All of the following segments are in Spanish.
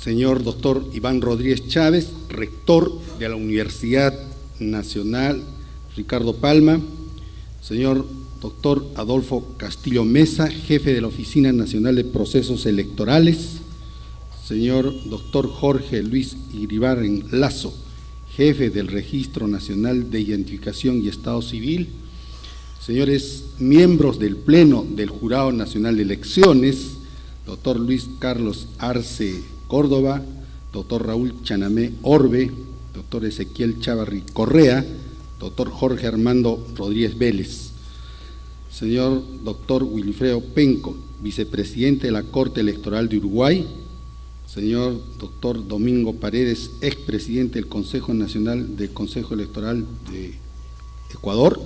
señor doctor Iván Rodríguez Chávez, rector de la Universidad Nacional Ricardo Palma, señor doctor Adolfo Castillo Mesa, jefe de la Oficina Nacional de Procesos Electorales, señor doctor Jorge Luis Iribarren Lazo, jefe del Registro Nacional de Identificación y Estado Civil, señores miembros del Pleno del Jurado Nacional de Elecciones, doctor Luis Carlos Arce Córdoba, doctor Raúl Chanamé Orbe, doctor Ezequiel Chávarri Correa, doctor Jorge Armando Rodríguez Vélez, señor doctor Wilfredo Penco, vicepresidente de la Corte Electoral de Uruguay, señor doctor Domingo Paredes, expresidente del Consejo Nacional del Consejo Electoral de Ecuador,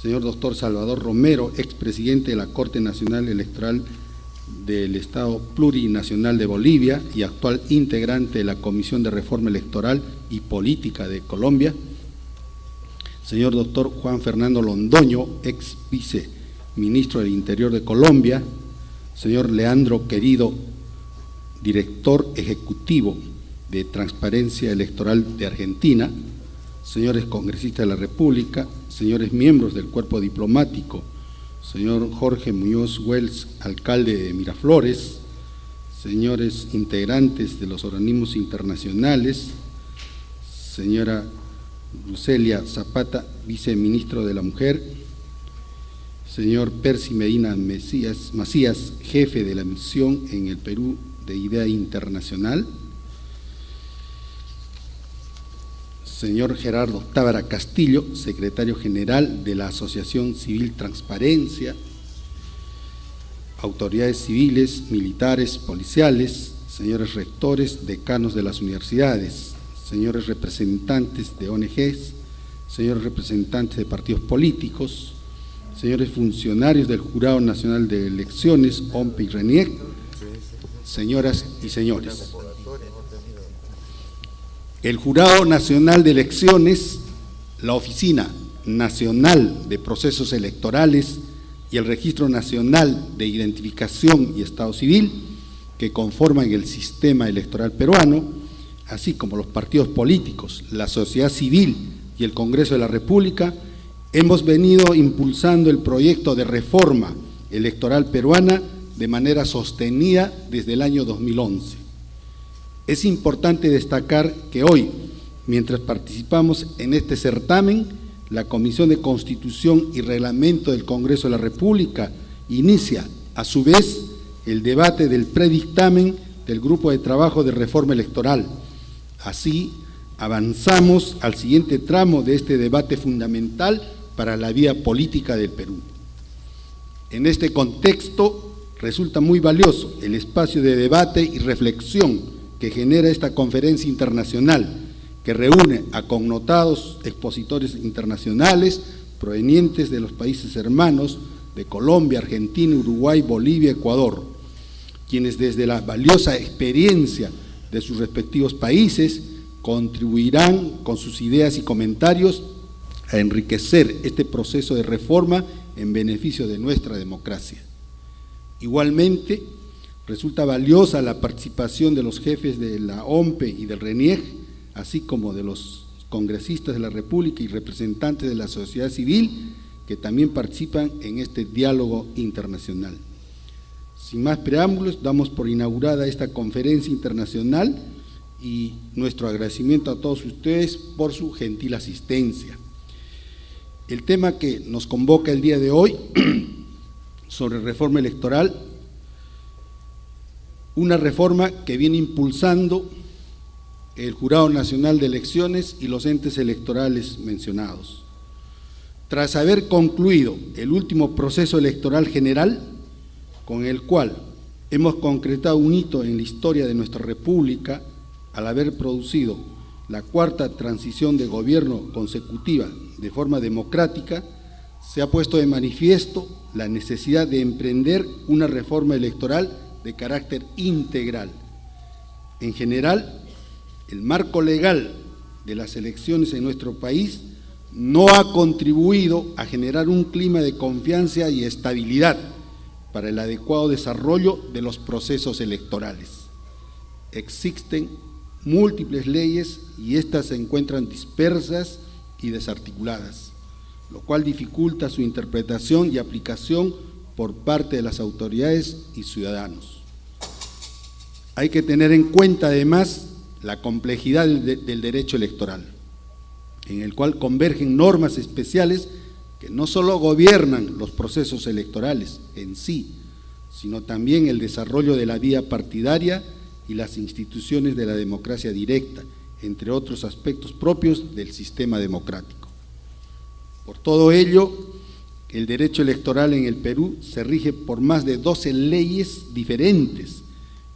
señor doctor Salvador Romero, expresidente de la Corte Nacional Electoral del Estado Plurinacional de Bolivia y actual integrante de la Comisión de Reforma Electoral y Política de Colombia, señor doctor Juan Fernando Londoño, ex viceministro del Interior de Colombia, señor Leandro Querido, director ejecutivo de Transparencia Electoral de Argentina, señores congresistas de la República, señores miembros del cuerpo diplomático, señor Jorge Muñoz Wells, alcalde de Miraflores, señores integrantes de los organismos internacionales, señora Lucelia Zapata, viceministro de la Mujer, señor Percy Medina Macías, jefe de la misión en el Perú de Idea Internacional, señor Gerardo Tábara Castillo, secretario general de la Asociación Civil Transparencia, autoridades civiles, militares, policiales, señores rectores, decanos de las universidades, señores representantes de ONGs, señores representantes de partidos políticos, señores funcionarios del Jurado Nacional de Elecciones, OMPE y RENIEC, señoras y señores. El Jurado Nacional de Elecciones, la Oficina Nacional de Procesos Electorales y el Registro Nacional de Identificación y Estado Civil, que conforman el sistema electoral peruano, así como los partidos políticos, la sociedad civil y el Congreso de la República, hemos venido impulsando el proyecto de reforma electoral peruana de manera sostenida desde el año 2011. Es importante destacar que hoy, mientras participamos en este certamen, la Comisión de Constitución y Reglamento del Congreso de la República inicia, a su vez, el debate del predictamen del Grupo de Trabajo de Reforma Electoral. Así, avanzamos al siguiente tramo de este debate fundamental para la vida política del Perú. En este contexto, resulta muy valioso el espacio de debate y reflexión que genera esta conferencia internacional, que reúne a connotados expositores internacionales provenientes de los países hermanos de Colombia, Argentina, Uruguay, Bolivia, Ecuador, quienes desde la valiosa experiencia de sus respectivos países contribuirán con sus ideas y comentarios a enriquecer este proceso de reforma en beneficio de nuestra democracia. Igualmente, resulta valiosa la participación de los jefes de la OMPE y del RENIEC, así como de los congresistas de la República y representantes de la sociedad civil que también participan en este diálogo internacional. Sin más preámbulos, damos por inaugurada esta conferencia internacional y nuestro agradecimiento a todos ustedes por su gentil asistencia. El tema que nos convoca el día de hoy sobre reforma electoral, una reforma que viene impulsando el Jurado Nacional de Elecciones y los entes electorales mencionados. Tras haber concluido el último proceso electoral general, con el cual hemos concretado un hito en la historia de nuestra República, al haber producido la cuarta transición de gobierno consecutiva de forma democrática, se ha puesto de manifiesto la necesidad de emprender una reforma electoral de carácter integral. En general, el marco legal de las elecciones en nuestro país no ha contribuido a generar un clima de confianza y estabilidad para el adecuado desarrollo de los procesos electorales. existen múltiples leyes y éstas se encuentran dispersas y desarticuladas, lo cual dificulta su interpretación y aplicación por parte de las autoridades y ciudadanos. Hay que tener en cuenta además la complejidad del derecho electoral, en el cual convergen normas especiales que no solo gobiernan los procesos electorales en sí, sino también el desarrollo de la vía partidaria y las instituciones de la democracia directa, entre otros aspectos propios del sistema democrático. Por todo ello, el derecho electoral en el Perú se rige por más de 12 leyes diferentes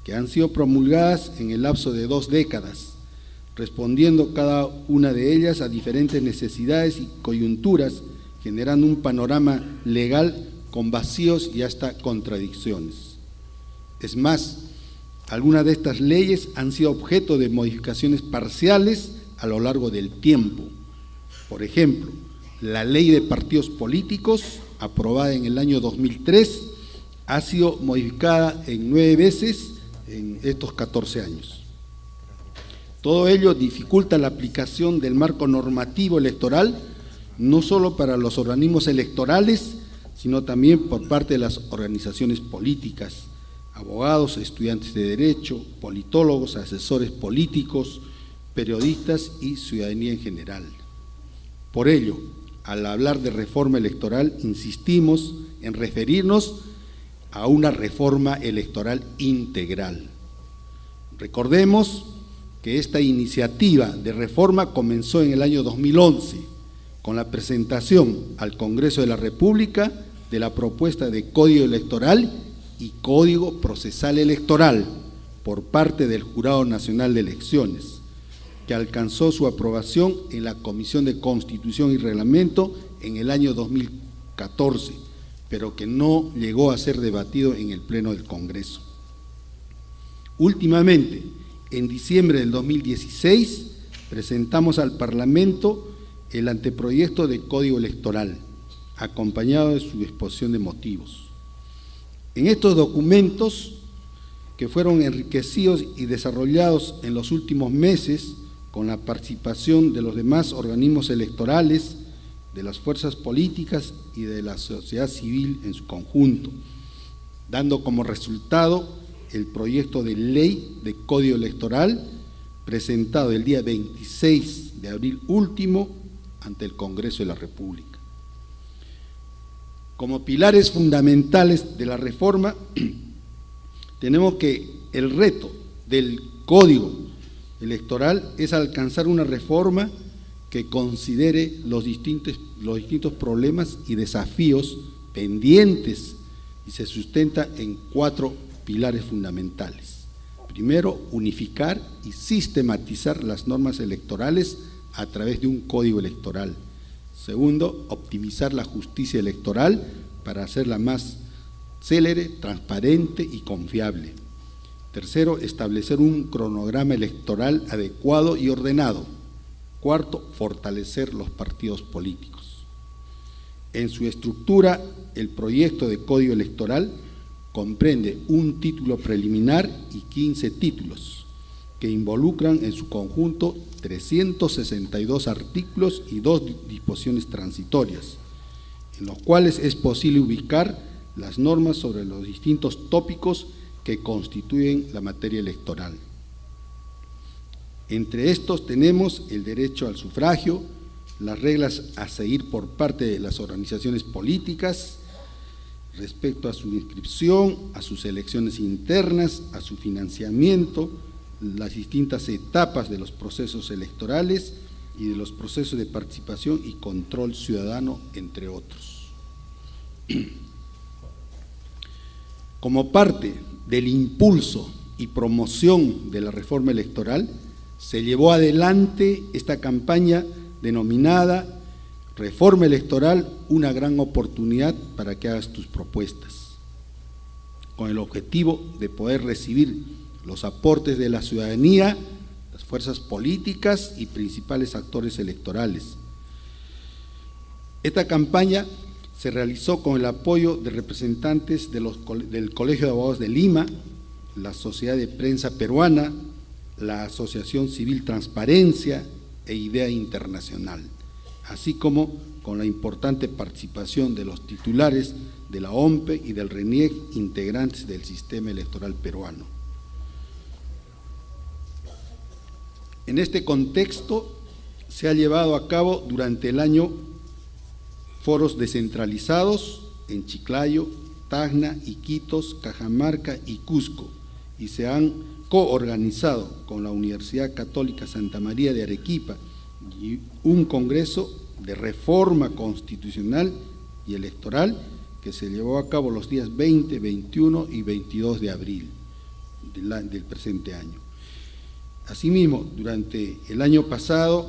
que han sido promulgadas en el lapso de 2 décadas, respondiendo cada una de ellas a diferentes necesidades y coyunturas, generando un panorama legal con vacíos y hasta contradicciones. Es más, algunas de estas leyes han sido objeto de modificaciones parciales a lo largo del tiempo. Por ejemplo, la Ley de Partidos Políticos, aprobada en el año 2003, ha sido modificada en 9 veces en estos 14 años. Todo ello dificulta la aplicación del marco normativo electoral, no solo para los organismos electorales, sino también por parte de las organizaciones políticas, abogados, estudiantes de derecho, politólogos, asesores políticos, periodistas y ciudadanía en general. Por ello, al hablar de reforma electoral, insistimos en referirnos a una reforma electoral integral. Recordemos que esta iniciativa de reforma comenzó en el año 2011 con la presentación al Congreso de la República de la propuesta de Código Electoral y Código Procesal Electoral por parte del Jurado Nacional de Elecciones, que alcanzó su aprobación en la Comisión de Constitución y Reglamento en el año 2014, pero que no llegó a ser debatido en el Pleno del Congreso. Últimamente, en diciembre del 2016, presentamos al Parlamento el anteproyecto de Código Electoral, acompañado de su exposición de motivos. En estos documentos, que fueron enriquecidos y desarrollados en los últimos meses con la participación de los demás organismos electorales, de las fuerzas políticas y de la sociedad civil en su conjunto, dando como resultado el proyecto de ley de Código Electoral presentado el día 26 de abril último ante el Congreso de la República. Como pilares fundamentales de la reforma, tenemos que el reto del Código Electoral es alcanzar una reforma que considere los distintos problemas y desafíos pendientes y se sustenta en 4 pilares fundamentales. Primero, unificar y sistematizar las normas electorales a través de un código electoral. Segundo, optimizar la justicia electoral para hacerla más célere, transparente y confiable. Tercero, establecer un cronograma electoral adecuado y ordenado. Cuarto, fortalecer los partidos políticos. En su estructura, el proyecto de Código Electoral comprende un título preliminar y 15 títulos, que involucran en su conjunto 362 artículos y 2 disposiciones transitorias, en los cuales es posible ubicar las normas sobre los distintos tópicos que constituyen la materia electoral. Entre estos tenemos el derecho al sufragio, las reglas a seguir por parte de las organizaciones políticas respecto a su inscripción, a sus elecciones internas, a su financiamiento, las distintas etapas de los procesos electorales y de los procesos de participación y control ciudadano, entre otros. Como parte del impulso y promoción de la reforma electoral, se llevó adelante esta campaña denominada Reforma Electoral, una gran oportunidad para que hagas tus propuestas, con el objetivo de poder recibir los aportes de la ciudadanía, las fuerzas políticas y principales actores electorales. Esta campaña se realizó con el apoyo de representantes del Colegio de Abogados de Lima, la Sociedad de Prensa Peruana, la Asociación Civil Transparencia e Idea Internacional, así como con la importante participación de los titulares de la OMPE y del RENIEC, integrantes del sistema electoral peruano. En este contexto se ha llevado a cabo durante el año foros descentralizados en Chiclayo, Tacna, Iquitos, Cajamarca y Cusco, y se han coorganizado con la Universidad Católica Santa María de Arequipa y un congreso de reforma constitucional y electoral que se llevó a cabo los días 20, 21 y 22 de abril del presente año. Asimismo, durante el año pasado,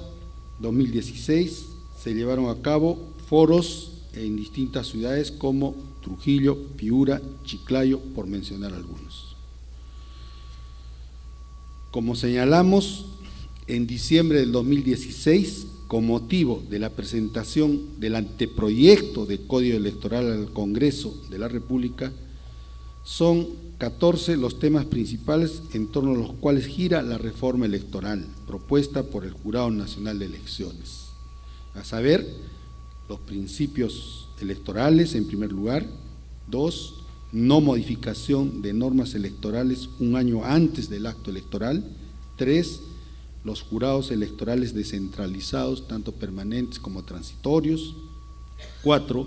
2016, se llevaron a cabo foros en distintas ciudades como Trujillo, Piura, Chiclayo, por mencionar algunos. Como señalamos, en diciembre del 2016, con motivo de la presentación del anteproyecto de Código Electoral al Congreso de la República, son 14 los temas principales en torno a los cuales gira la reforma electoral propuesta por el Jurado Nacional de Elecciones, a saber, los principios electorales en primer lugar. 2, no modificación de normas electorales un año antes del acto electoral. 3, los jurados electorales descentralizados, tanto permanentes como transitorios. 4,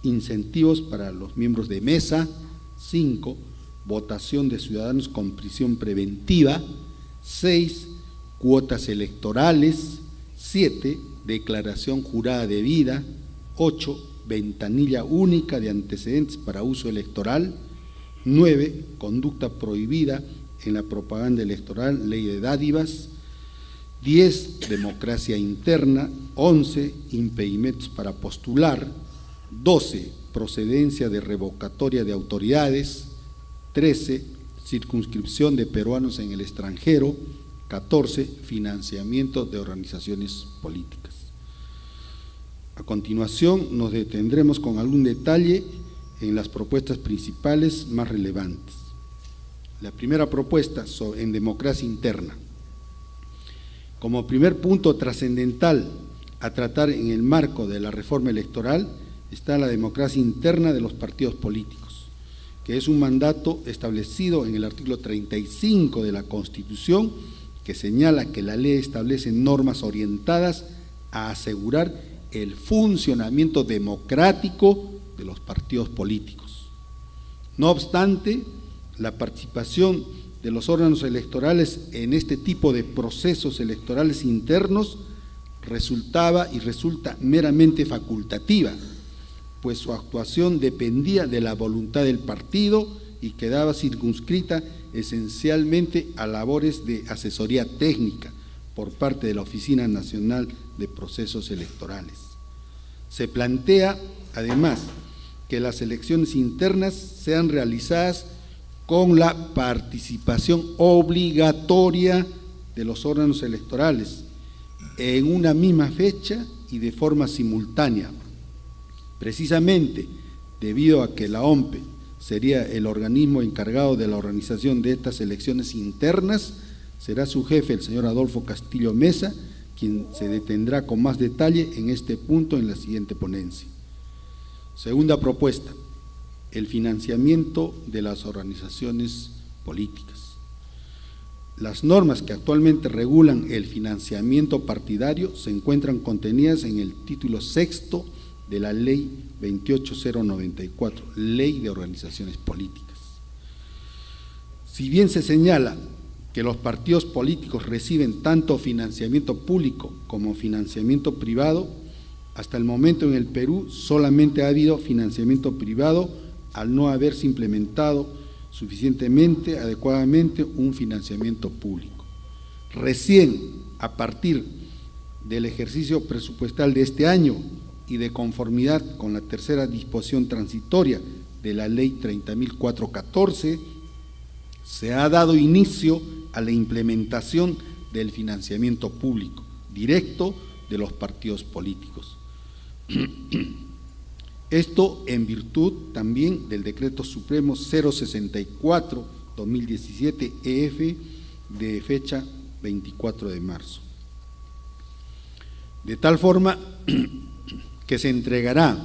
incentivos para los miembros de mesa. 5, votación de ciudadanos con prisión preventiva. 6, cuotas electorales. 7, declaración jurada de vida. 8, ventanilla única de antecedentes para uso electoral. 9, conducta prohibida en la propaganda electoral, ley de dádivas. 10, democracia interna. 11, impedimentos para postular. 12, procedencia de revocatoria de autoridades. 13, circunscripción de peruanos en el extranjero. 14, financiamiento de organizaciones políticas. A continuación nos detendremos con algún detalle en las propuestas principales más relevantes. La primera propuesta en democracia interna. Como primer punto trascendental a tratar en el marco de la reforma electoral está la democracia interna de los partidos políticos, que es un mandato establecido en el artículo 35 de la Constitución, que señala que la ley establece normas orientadas a asegurar el funcionamiento democrático de los partidos políticos. No obstante, la participación de los órganos electorales en este tipo de procesos electorales internos resultaba y resulta meramente facultativa, pues su actuación dependía de la voluntad del partido y quedaba circunscrita esencialmente a labores de asesoría técnica por parte de la Oficina Nacional de Procesos Electorales. Se plantea, además, que las elecciones internas sean realizadas con la participación obligatoria de los órganos electorales en una misma fecha y de forma simultánea, precisamente debido a que la OMPE sería el organismo encargado de la organización de estas elecciones internas. Será su jefe, el señor Adolfo Castillo Mesa, quien se detendrá con más detalle en este punto en la siguiente ponencia. Segunda propuesta, el financiamiento de las organizaciones políticas. Las normas que actualmente regulan el financiamiento partidario se encuentran contenidas en el título 6º de la Ley 28094, Ley de Organizaciones Políticas. Si bien se señala que los partidos políticos reciben tanto financiamiento público como financiamiento privado, hasta el momento en el Perú solamente ha habido financiamiento privado al no haberse implementado suficientemente, adecuadamente, un financiamiento público. Recién, a partir del ejercicio presupuestal de este año y de conformidad con la tercera disposición transitoria de la Ley 30.414, se ha dado inicio a la implementación del financiamiento público directo de los partidos políticos. Esto en virtud también del Decreto Supremo 064 2017 EF de fecha 24 de marzo. De tal forma que se entregará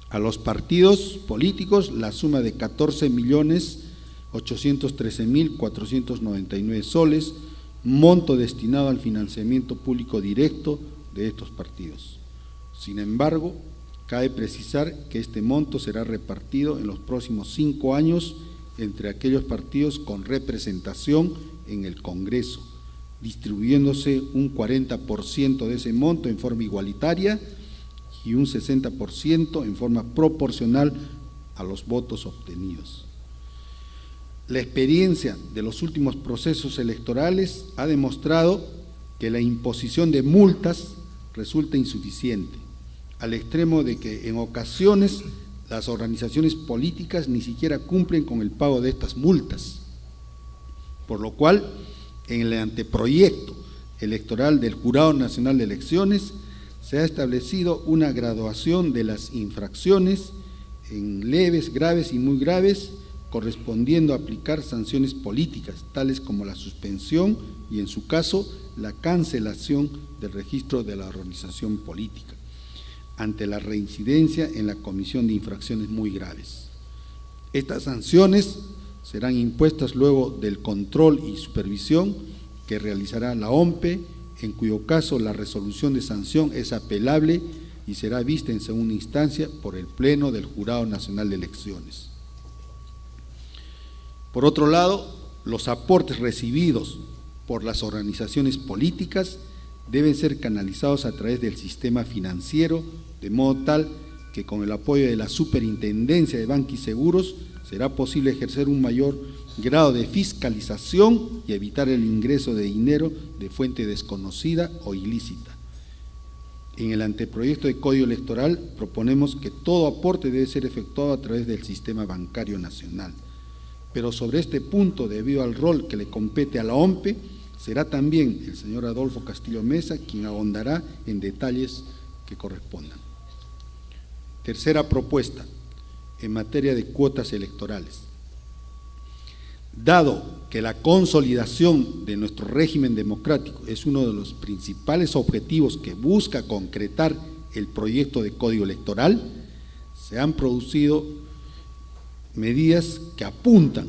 a los partidos políticos la suma de 14.813.499 soles, monto destinado al financiamiento público directo de estos partidos. Sin embargo, cabe precisar que este monto será repartido en los próximos 5 años entre aquellos partidos con representación en el Congreso, distribuyéndose un 40% de ese monto en forma igualitaria y un 60% en forma proporcional a los votos obtenidos. La experiencia de los últimos procesos electorales ha demostrado que la imposición de multas resulta insuficiente, al extremo de que en ocasiones las organizaciones políticas ni siquiera cumplen con el pago de estas multas, por lo cual en el anteproyecto electoral del Jurado Nacional de Elecciones se ha establecido una graduación de las infracciones en leves, graves y muy graves, correspondiendo a aplicar sanciones políticas, tales como la suspensión y, en su caso, la cancelación del registro de la organización política, ante la reincidencia en la comisión de infracciones muy graves. Estas sanciones serán impuestas luego del control y supervisión que realizará la OMPE, en cuyo caso la resolución de sanción es apelable y será vista en segunda instancia por el Pleno del Jurado Nacional de Elecciones. Por otro lado, los aportes recibidos por las organizaciones políticas deben ser canalizados a través del sistema financiero, de modo tal que con el apoyo de la Superintendencia de Banca y Seguros será posible ejercer un mayor grado de fiscalización y evitar el ingreso de dinero de fuente desconocida o ilícita. En el anteproyecto de Código Electoral proponemos que todo aporte debe ser efectuado a través del sistema bancario nacional, pero sobre este punto, debido al rol que le compete a la OMPE, será también el señor Adolfo Castillo Mesa quien ahondará en detalles que correspondan. Tercera propuesta, en materia de cuotas electorales. Dado que la consolidación de nuestro régimen democrático es uno de los principales objetivos que busca concretar el proyecto de Código Electoral, se han producido medidas que apuntan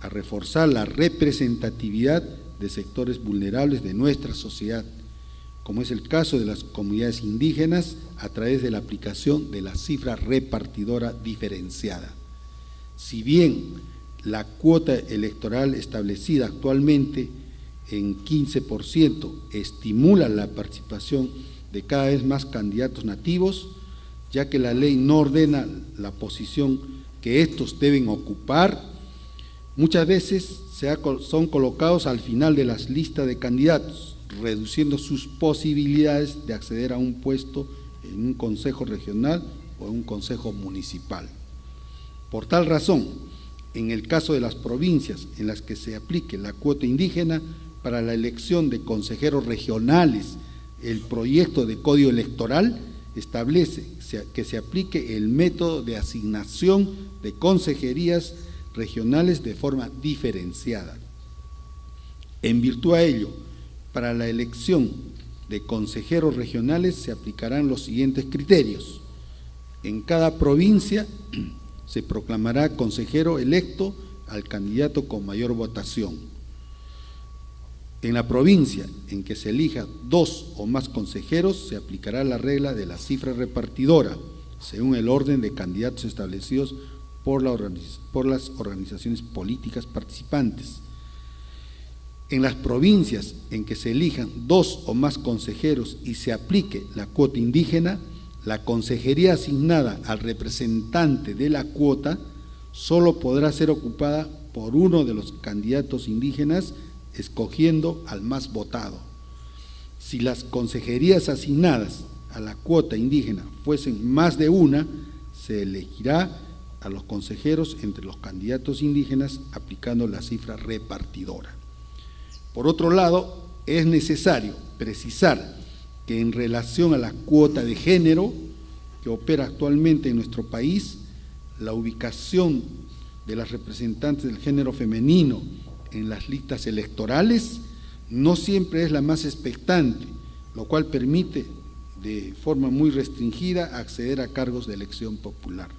a reforzar la representatividad de sectores vulnerables de nuestra sociedad, como es el caso de las comunidades indígenas a través de la aplicación de la cifra repartidora diferenciada. Si bien la cuota electoral establecida actualmente en 15% estimula la participación de cada vez más candidatos nativos, ya que la ley no ordena la posición que estos deben ocupar, muchas veces son colocados al final de las listas de candidatos, reduciendo sus posibilidades de acceder a un puesto en un consejo regional o en un consejo municipal. Por tal razón, en el caso de las provincias en las que se aplique la cuota indígena para la elección de consejeros regionales, el proyecto de Código Electoral establece que se aplique el método de asignación de consejerías regionales de forma diferenciada. En virtud a ello, para la elección de consejeros regionales se aplicarán los siguientes criterios. En cada provincia se proclamará consejero electo al candidato con mayor votación. En la provincia en que se elija 2 o más consejeros, se aplicará la regla de la cifra repartidora, según el orden de candidatos establecidos por las organizaciones políticas participantes. En las provincias en que se elijan 2 o más consejeros y se aplique la cuota indígena, la consejería asignada al representante de la cuota solo podrá ser ocupada por uno de los candidatos indígenas, escogiendo al más votado. Si las consejerías asignadas a la cuota indígena fuesen más de una, se elegirá a los consejeros entre los candidatos indígenas aplicando la cifra repartidora. Por otro lado, es necesario precisar que en relación a la cuota de género que opera actualmente en nuestro país, la ubicación de las representantes del género femenino en las listas electorales no siempre es la más expectante, lo cual permite de forma muy restringida acceder a cargos de elección popular.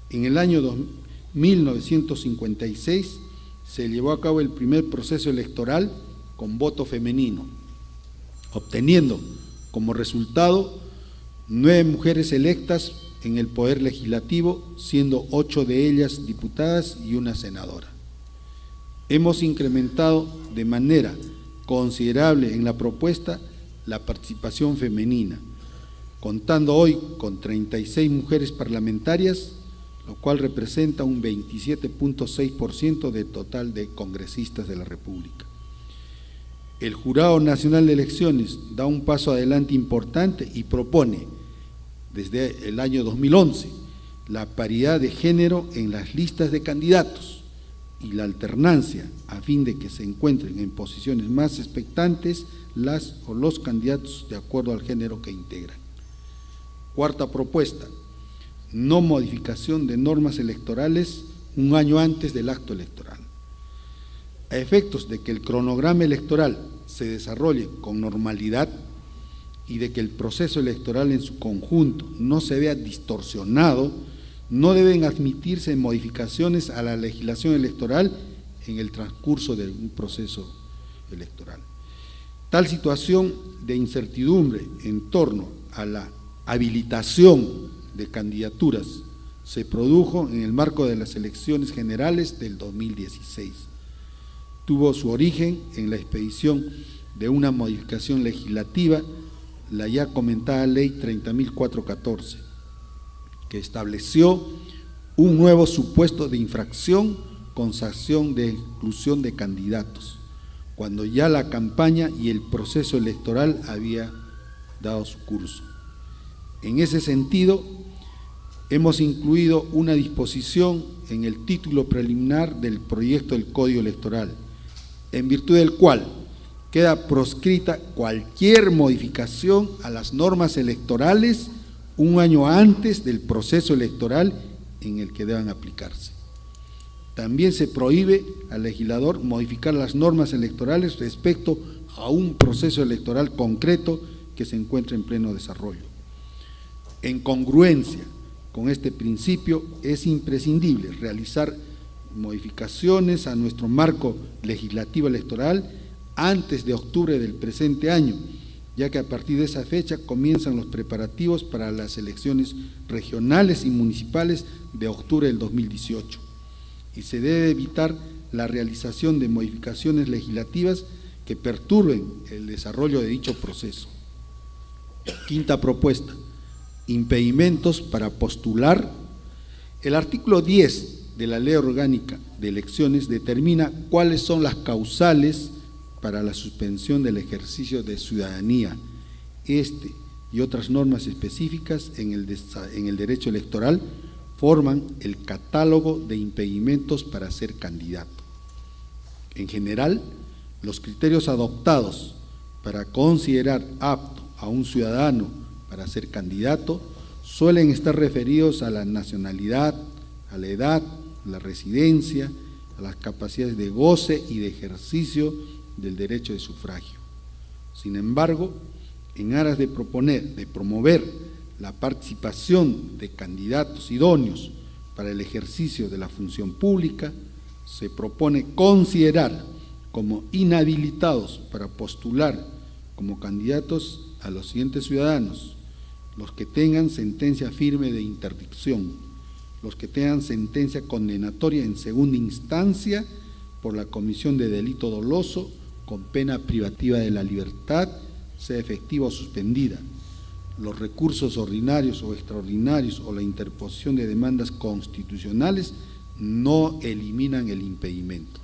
En el año 1956 se llevó a cabo el primer proceso electoral con voto femenino, obteniendo como resultado 9 mujeres electas en el Poder Legislativo, siendo 8 de ellas diputadas y una senadora. Hemos incrementado de manera considerable en la propuesta la participación femenina, contando hoy con 36 mujeres parlamentarias, lo cual representa un 27.6% del total de congresistas de la República. El Jurado Nacional de Elecciones da un paso adelante importante y propone, desde el año 2011, la paridad de género en las listas de candidatos y la alternancia a fin de que se encuentren en posiciones más expectantes las o los candidatos de acuerdo al género que integran. Cuarta propuesta, no modificación de normas electorales un año antes del acto electoral. A efectos de que el cronograma electoral se desarrolle con normalidad y de que el proceso electoral en su conjunto no se vea distorsionado, no deben admitirse modificaciones a la legislación electoral en el transcurso de un proceso electoral. Tal situación de incertidumbre en torno a la habilitación de candidaturas se produjo en el marco de las elecciones generales del 2016. Tuvo su origen en la expedición de una modificación legislativa, la ya comentada Ley 30.414, que estableció un nuevo supuesto de infracción con sanción de exclusión de candidatos, cuando ya la campaña y el proceso electoral había dado su curso. En ese sentido, hemos incluido una disposición en el título preliminar del proyecto del Código Electoral, en virtud del cual queda proscrita cualquier modificación a las normas electorales un año antes del proceso electoral en el que deban aplicarse. También se prohíbe al legislador modificar las normas electorales respecto a un proceso electoral concreto que se encuentra en pleno desarrollo. En congruencia con este principio, es imprescindible realizar modificaciones a nuestro marco legislativo electoral antes de octubre del presente año, ya que a partir de esa fecha comienzan los preparativos para las elecciones regionales y municipales de octubre del 2018, y se debe evitar la realización de modificaciones legislativas que perturben el desarrollo de dicho proceso. Quinta propuesta, impedimentos para postular. El artículo 10 de la Ley Orgánica de Elecciones determina cuáles son las causales para la suspensión del ejercicio de ciudadanía. Este y otras normas específicas en el derecho electoral forman el catálogo de impedimentos para ser candidato. En general, los criterios adoptados para considerar apto a un ciudadano para ser candidato suelen estar referidos a la nacionalidad, a la edad, a la residencia, a las capacidades de goce y de ejercicio del derecho de sufragio. Sin embargo, en aras de promover la participación de candidatos idóneos para el ejercicio de la función pública, se propone considerar como inhabilitados para postular como candidatos a los siguientes ciudadanos: los que tengan sentencia firme de interdicción, los que tengan sentencia condenatoria en segunda instancia por la comisión de delito doloso con pena privativa de la libertad, sea efectiva o suspendida, los recursos ordinarios o extraordinarios o la interposición de demandas constitucionales no eliminan el impedimento.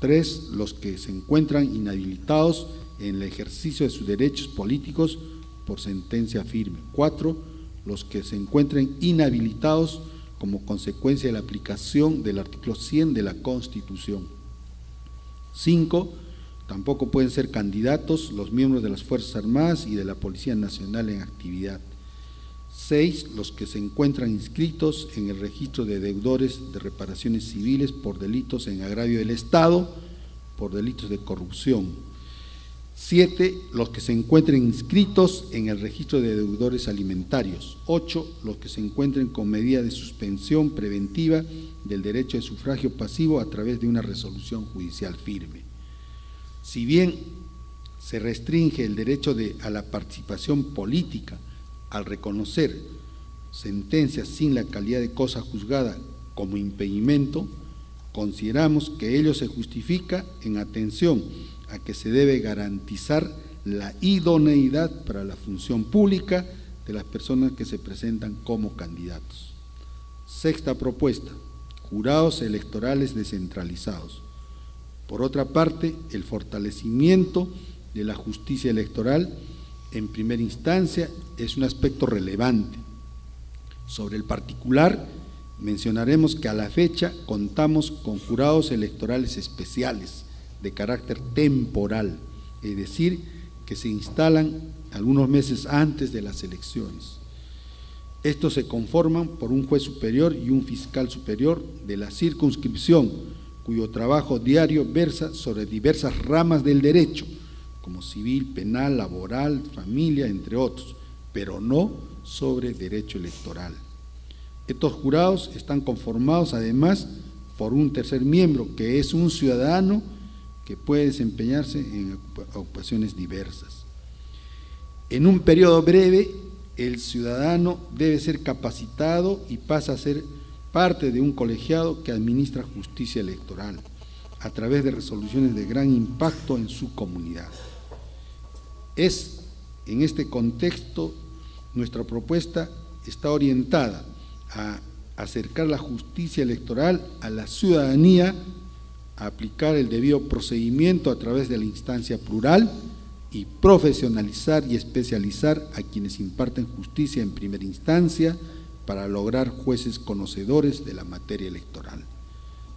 3. Los que se encuentran inhabilitados en el ejercicio de sus derechos políticos por sentencia firme. 4. Los que se encuentren inhabilitados como consecuencia de la aplicación del artículo 100 de la Constitución. 5. Tampoco pueden ser candidatos los miembros de las Fuerzas Armadas y de la Policía Nacional en actividad. 6, los que se encuentran inscritos en el registro de deudores de reparaciones civiles por delitos en agravio del Estado, por delitos de corrupción. 7, los que se encuentren inscritos en el registro de deudores alimentarios. 8, los que se encuentren con medida de suspensión preventiva del derecho de sufragio pasivo a través de una resolución judicial firme. Si bien se restringe el derecho a la participación política al reconocer sentencias sin la calidad de cosa juzgada como impedimento, consideramos que ello se justifica en atención a que se debe garantizar la idoneidad para la función pública de las personas que se presentan como candidatos. Sexta propuesta, jurados electorales descentralizados. Por otra parte, el fortalecimiento de la justicia electoral en primera instancia es un aspecto relevante. Sobre el particular, mencionaremos que a la fecha contamos con jurados electorales especiales de carácter temporal, es decir, que se instalan algunos meses antes de las elecciones. Estos se conforman por un juez superior y un fiscal superior de la circunscripción, cuyo trabajo diario versa sobre diversas ramas del derecho, como civil, penal, laboral, familia, entre otros, pero no sobre derecho electoral. Estos jurados están conformados además por un tercer miembro, que es un ciudadano que puede desempeñarse en ocupaciones diversas. En un periodo breve, el ciudadano debe ser capacitado y pasa a ser parte de un colegiado que administra justicia electoral a través de resoluciones de gran impacto en su comunidad. Es en este contexto nuestra propuesta está orientada a acercar la justicia electoral a la ciudadanía, a aplicar el debido procedimiento a través de la instancia plural y profesionalizar y especializar a quienes imparten justicia en primera instancia para lograr jueces conocedores de la materia electoral.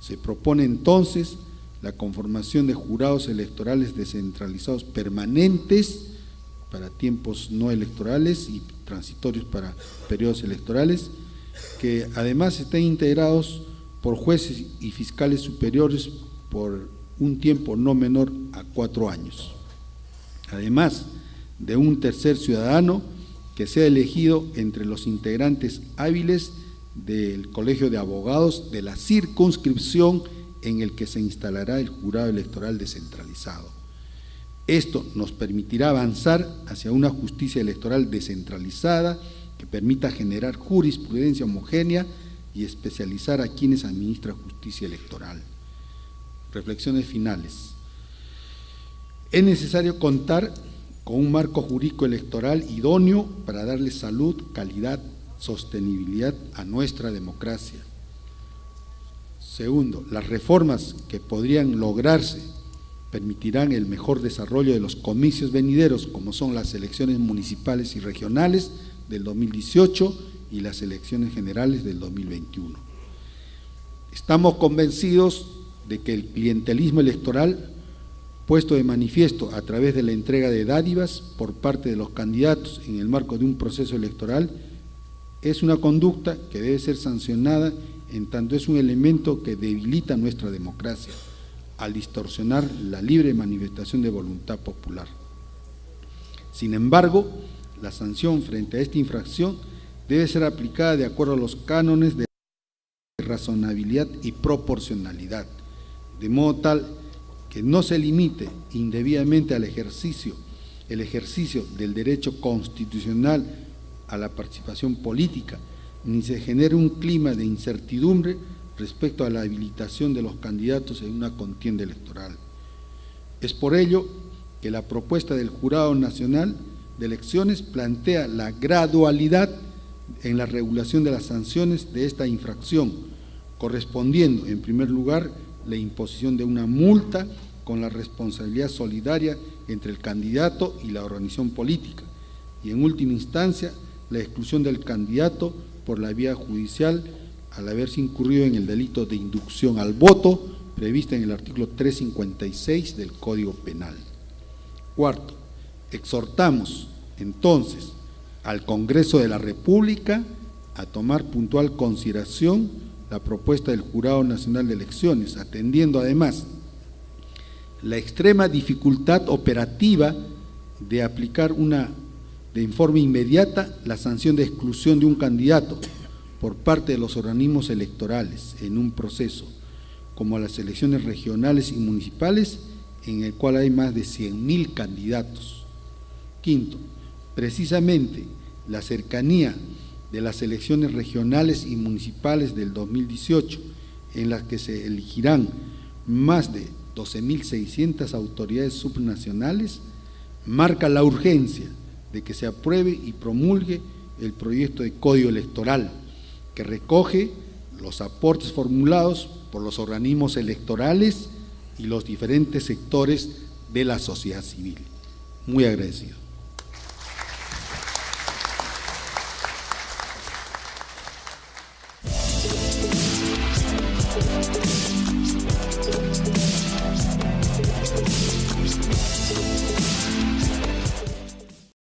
Se propone entonces la conformación de jurados electorales descentralizados permanentes para tiempos no electorales y transitorios para periodos electorales, que además estén integrados por jueces y fiscales superiores por un tiempo no menor a 4 años. Además de un tercer ciudadano que sea elegido entre los integrantes hábiles del Colegio de Abogados de la circunscripción en el que se instalará el jurado electoral descentralizado. Esto nos permitirá avanzar hacia una justicia electoral descentralizada que permita generar jurisprudencia homogénea y especializar a quienes administran justicia electoral. Reflexiones finales. Es necesario contar con un marco jurídico electoral idóneo para darle salud, calidad, sostenibilidad a nuestra democracia. Segundo, las reformas que podrían lograrse permitirán el mejor desarrollo de los comicios venideros, como son las elecciones municipales y regionales del 2018 y las elecciones generales del 2021. Estamos convencidos de que el clientelismo electoral, puesto de manifiesto a través de la entrega de dádivas por parte de los candidatos en el marco de un proceso electoral, es una conducta que debe ser sancionada en tanto es un elemento que debilita nuestra democracia, al distorsionar la libre manifestación de voluntad popular. Sin embargo, la sanción frente a esta infracción debe ser aplicada de acuerdo a los cánones de razonabilidad y proporcionalidad, de modo tal que no se limite indebidamente al ejercicio del derecho constitucional a la participación política, ni se genere un clima de incertidumbre respecto a la habilitación de los candidatos en una contienda electoral. Es por ello que la propuesta del Jurado Nacional de Elecciones plantea la gradualidad en la regulación de las sanciones de esta infracción, correspondiendo, en primer lugar, la imposición de una multa con la responsabilidad solidaria entre el candidato y la organización política, y en última instancia, la exclusión del candidato por la vía judicial al haberse incurrido en el delito de inducción al voto prevista en el artículo 356 del Código Penal. Cuarto, exhortamos entonces al Congreso de la República a tomar puntual consideración la propuesta del Jurado Nacional de Elecciones, atendiendo además la extrema dificultad operativa de aplicar de forma inmediata la sanción de exclusión de un candidato por parte de los organismos electorales en un proceso como las elecciones regionales y municipales, en el cual hay más de 100.000 candidatos. Quinto, precisamente la cercanía de las elecciones regionales y municipales del 2018, en las que se elegirán más de 12.600 autoridades subnacionales, marca la urgencia de que se apruebe y promulgue el proyecto de Código Electoral, que recoge los aportes formulados por los organismos electorales y los diferentes sectores de la sociedad civil. Muy agradecido.